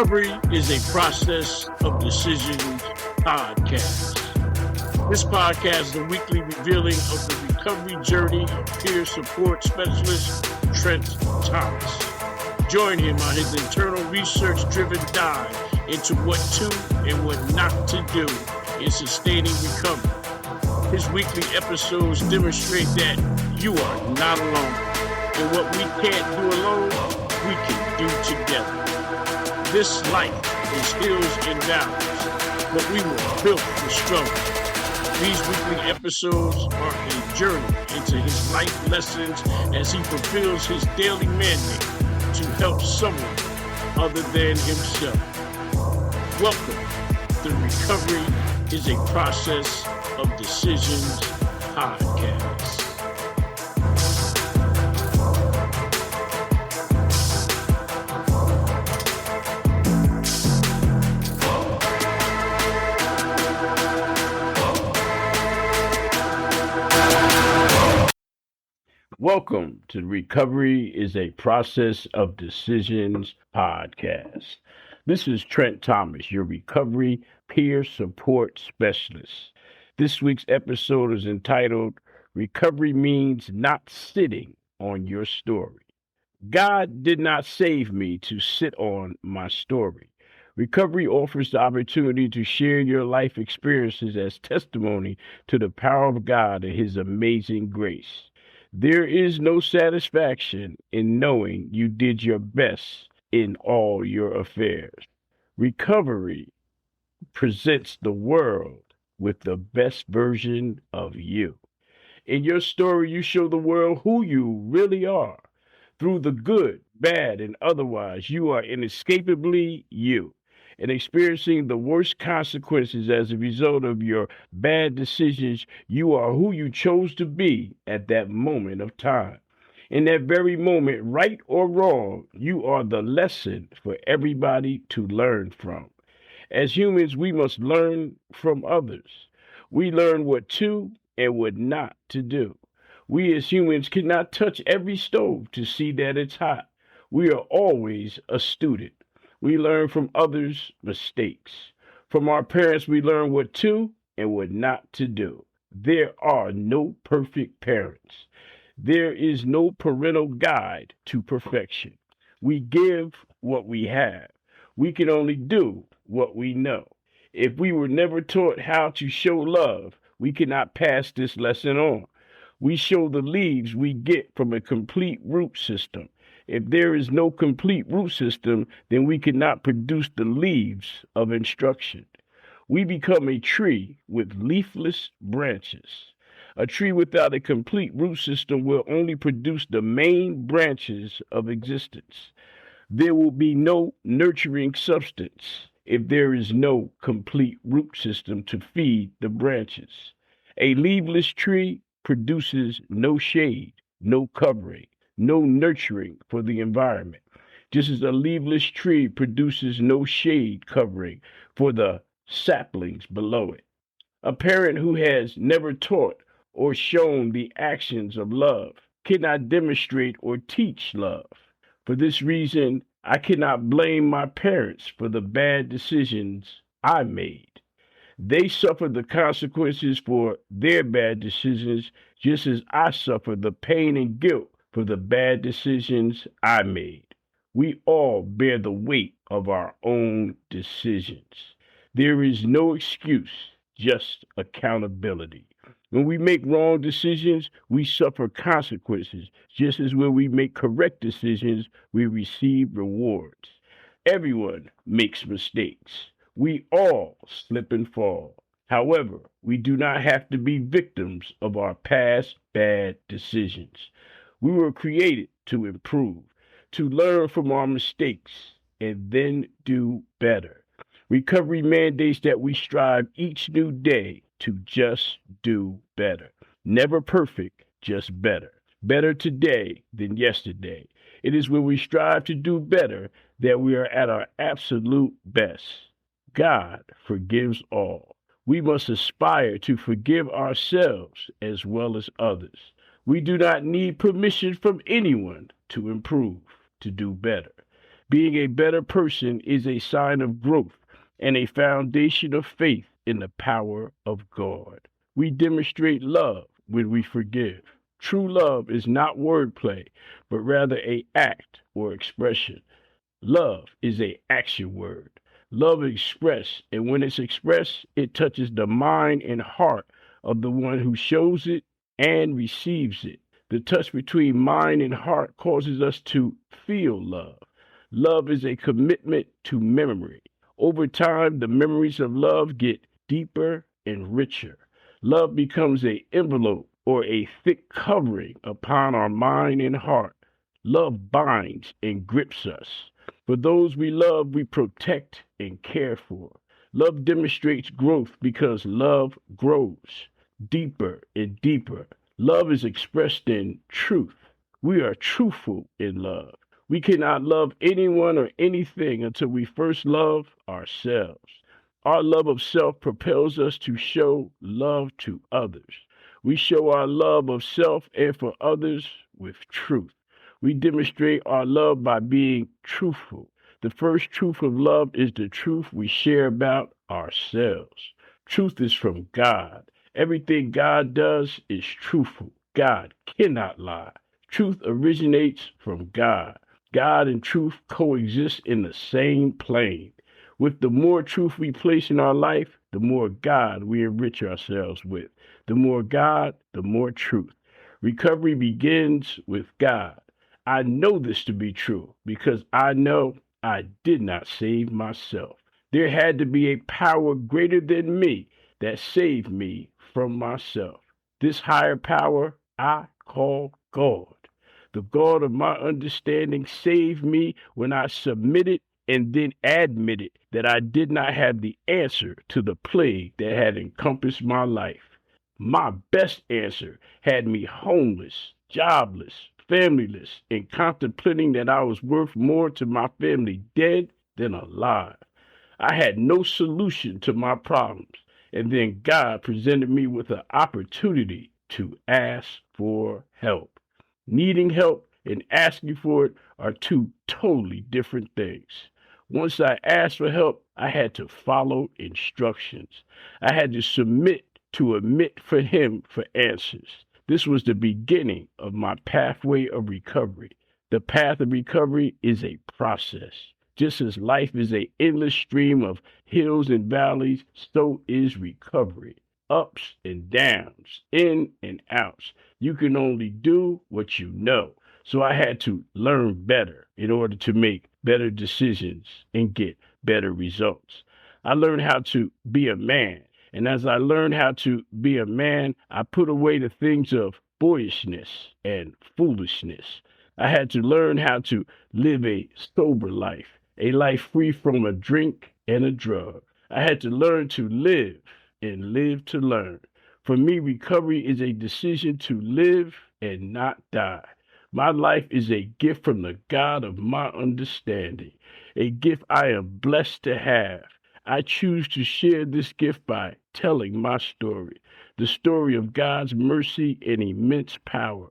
Recovery is a process of decisions podcast. This podcast is a weekly revealing of the recovery journey of peer support specialist Trent Thomas. Join him on his internal research-driven dive into what to and what not to do in sustaining recovery. His weekly episodes demonstrate that you are not alone, and what we can't do alone, we can do together. This life is hills and valleys, but we were built for struggle. These weekly episodes are a journey into his life lessons as he fulfills his daily mandate to help someone other than himself. Welcome to Recovery is a Process of Decisions podcast. Welcome to Recovery is a Process of Decisions podcast. This is Trent Thomas, your recovery peer support specialist. This week's episode is entitled, Recovery Means Not Sitting on Your Story. God did not save me to sit on my story. Recovery offers the opportunity to share your life experiences as testimony to the power of God and His amazing grace. There is no satisfaction in knowing you did your best in all your affairs. Recovery presents the world with the best version of you. In your story, you show the world who you really are. Through the good, bad, and otherwise, you are inescapably you, and experiencing the worst consequences as a result of your bad decisions. You are who you chose to be at that moment of time. In that very moment, right or wrong, you are the lesson for everybody to learn from. As humans, we must learn from others. We learn what to and what not to do. We as humans cannot touch every stove to see that it's hot. We are always a student. We learn from others' mistakes. From our parents, we learn what to and what not to do. There are no perfect parents. There is no parental guide to perfection. We give what we have. We can only do what we know. If we were never taught how to show love, we cannot pass this lesson on. We show the leaves we get from a complete root system. If there is no complete root system, then we cannot produce the leaves of instruction. We become a tree with leafless branches. A tree without a complete root system will only produce the main branches of existence. There will be no nurturing substance if there is no complete root system to feed the branches. A leafless tree produces no shade, no covering, no nurturing for the environment, just as a leafless tree produces no shade covering for the saplings below it. A parent who has never taught or shown the actions of love cannot demonstrate or teach love. For this reason, I cannot blame my parents for the bad decisions I made. They suffered the consequences for their bad decisions, just as I suffered the pain and guilt for the bad decisions I made. We all bear the weight of our own decisions. There is no excuse, just accountability. When we make wrong decisions, we suffer consequences, just as when we make correct decisions, we receive rewards. Everyone makes mistakes. We all slip and fall. However, we do not have to be victims of our past bad decisions. We were created to improve, to learn from our mistakes, and then do better. Recovery mandates that we strive each new day to just do better. Never perfect, just better. Better today than yesterday. It is when we strive to do better that we are at our absolute best. God forgives all. We must aspire to forgive ourselves as well as others. We do not need permission from anyone to improve, to do better. Being a better person is a sign of growth and a foundation of faith in the power of God. We demonstrate love when we forgive. True love is not wordplay, but rather a act or expression. Love is a action word. Love is expressed, and when it's expressed, it touches the mind and heart of the one who shows it and receives it. The touch between mind and heart causes us to feel love. Love is a commitment to memory. Over time, the memories of love get deeper and richer. Love becomes an envelope or a thick covering upon our mind and heart. Love binds and grips us. For those we love, we protect and care for. Love demonstrates growth because love grows deeper and deeper. Love is expressed in truth. We are truthful in love. We cannot love anyone or anything until we first love ourselves. Our love of self propels us to show love to others. We show our love of self and for others with truth. We demonstrate our love by being truthful. The first truth of love is the truth we share about ourselves. Truth is from God. Everything God does is truthful. God cannot lie. Truth originates from God. God and truth coexist in the same plane. With the more truth we place in our life, the more God we enrich ourselves with. The more God, the more truth. Recovery begins with God. I know this to be true because I know I did not save myself. There had to be a power greater than me that saved me from myself. This higher power I call God. The God of my understanding saved me when I submitted and then admitted that I did not have the answer to the plague that had encompassed my life. My best answer had me homeless, jobless, familyless, and contemplating that I was worth more to my family dead than alive. I had no solution to my problems, and then God presented me with an opportunity to ask for help. Needing help and asking for it are two totally different things. Once I asked for help, I had to follow instructions. I had to submit to admit for Him for answers. This was the beginning of my pathway of recovery. The path of recovery is a process. Just as life is an endless stream of hills and valleys, so is recovery. Ups and downs, in and outs. You can only do what you know. So I had to learn better in order to make better decisions and get better results. I learned how to be a man. And as I learned how to be a man, I put away the things of boyishness and foolishness. I had to learn how to live a sober life, a life free from a drink and a drug. I had to learn to live and live to learn. For me, recovery is a decision to live and not die. My life is a gift from the God of my understanding, a gift I am blessed to have. I choose to share this gift by telling my story, the story of God's mercy and immense power.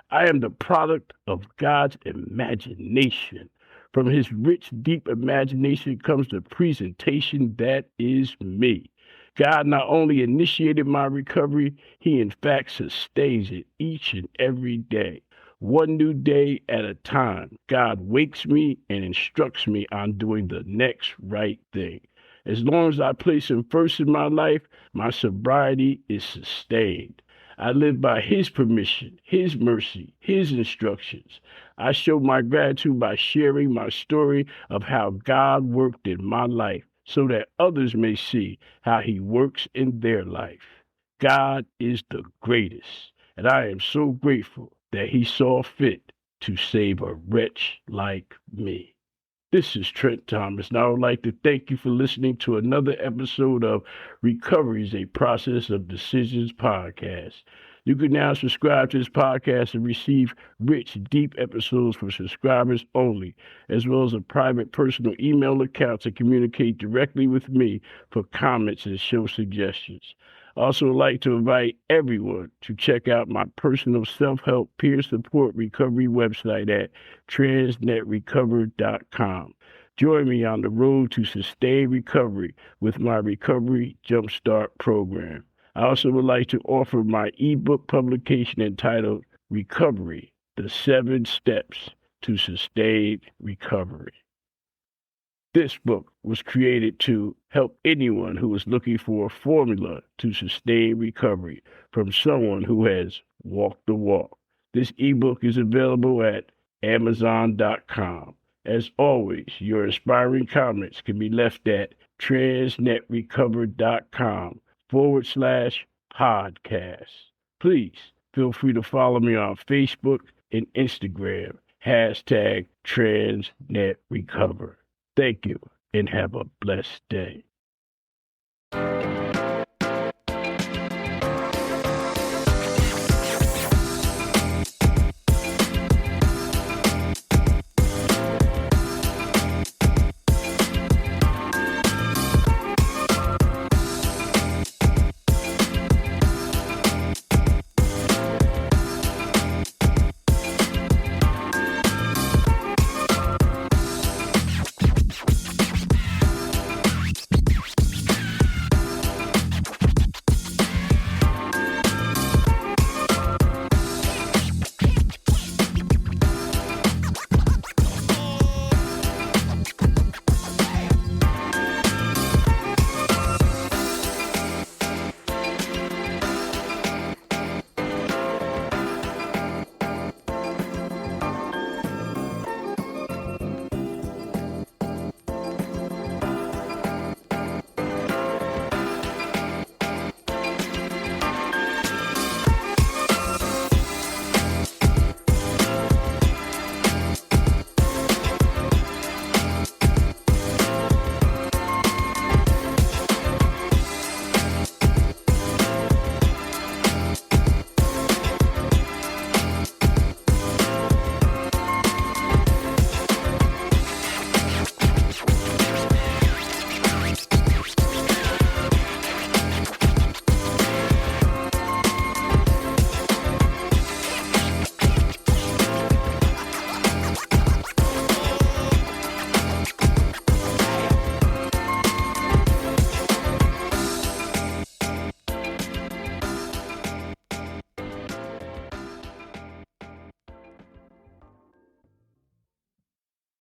I am the product of God's imagination. From His rich, deep imagination comes the presentation that is me. God not only initiated my recovery, He in fact sustains it each and every day. One new day at a time, God wakes me and instructs me on doing the next right thing. As long as I place Him first in my life, my sobriety is sustained. I live by His permission, His mercy, His instructions. I show my gratitude by sharing my story of how God worked in my life so that others may see how He works in their life. God is the greatest, and I am so grateful that He saw fit to save a wretch like me. This is Trent Thomas, and I would like to thank you for listening to another episode of Recovery is a Process of Decisions podcast. You can now subscribe to this podcast and receive rich, deep episodes for subscribers only, as well as a private personal email account to communicate directly with me for comments and show suggestions. Also like to invite everyone to check out my personal self-help peer support recovery website at transnetrecover.com. Join me on the road to sustained recovery with my Recovery Jumpstart program. I also would like to offer my ebook publication entitled Recovery, the 7 Steps to Sustained Recovery. This book was created to help anyone who is looking for a formula to sustain recovery from someone who has walked the walk. This ebook is available at Amazon.com. As always, your inspiring comments can be left at transnetrecover.com/podcast. Please feel free to follow me on Facebook and Instagram, #TransNetRecover. Thank you and have a blessed day.